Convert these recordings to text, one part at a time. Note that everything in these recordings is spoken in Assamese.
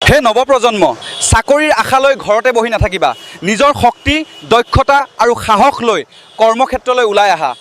হে নৱপ্ৰজন্ম, চাকৰিৰ আশালৈ ঘৰতে বহি নাথাকিবা। নিজৰ শক্তি, দক্ষতা আৰু সাহস লৈ কৰ্মক্ষেত্ৰলৈ ওলাই আহা।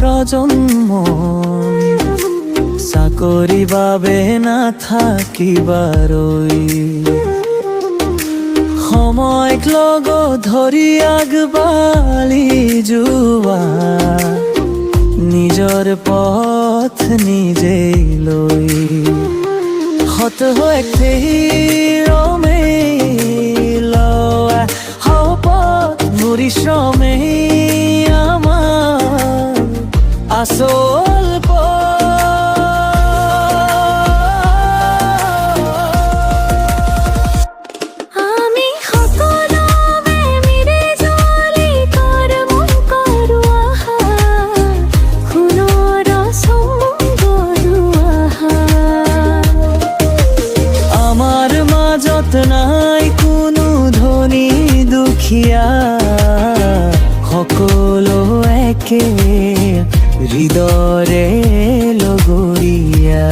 প্ৰজন্ম চাকৰি বাবে নাথাকিবাৰৈ সময়ক লগত ধৰি আগবাঢ়ি যোৱা নিজৰ পথ নিজেই লৈ হত হৈ ৰমে লোৱা শপত পৰিশ্ৰমে আসল আমি সকলোৱে মিলি জুলি কৰ্ম কৰো আহা সোণৰ সংগৰু আহা আমাৰ মাজত নাই কোনো ধনী দুখীয়া সকলো একে হৃদয়ৰে লগৰীয়া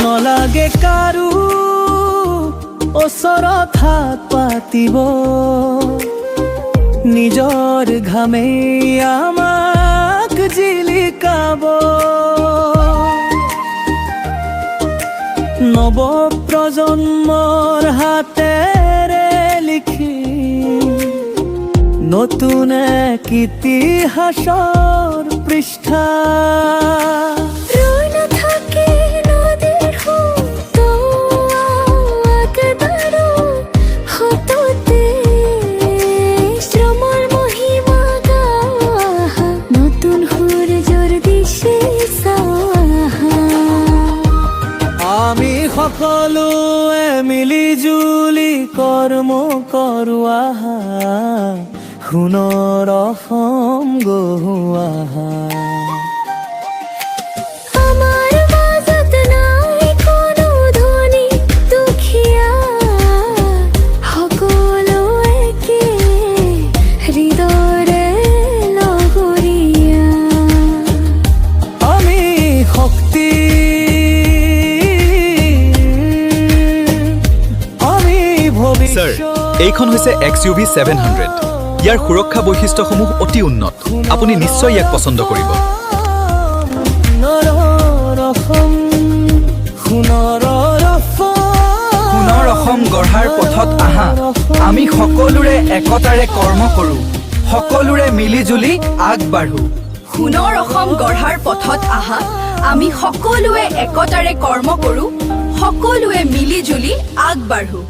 নলাগে কাৰো ওচৰত হাত পাতিব নিজৰ ঘামে আমাক জিলিকাব নৱপ্ৰজন্মৰ হাতেৰে লিখি নতুন এক ইতিহাসৰ পৃষ্ঠা সকলোৱে মিলি জুলি কৰ্ম কৰো আহা সোণৰ অসম গঢ়ো আহা আমাৰ মাজত নাই কোনো ধনী দুখীয়া সকলো একে হৃদয়ৰে লগৰীয়া আমি শক্তি স্যাৰ, এইখন হৈছে XUV 700। ইয়াৰ সুৰক্ষা বৈশিষ্ট্যসমূহ অতি উন্নত। আপুনি নিশ্চয় ইয়াক পছন্দ কৰিব। সোণৰ অসম গঢ়াৰ পথত আহা। আমি সকলোৰে একতাৰে কৰ্ম কৰোঁ, সকলোৰে মিলি জুলি আগবাঢ়ো। সোণৰ অসম গঢ়াৰ পথত আহা। আমি সকলোৱে একতাৰে কৰ্ম কৰোঁ, সকলোৱে মিলি জুলি আগবাঢ়ো।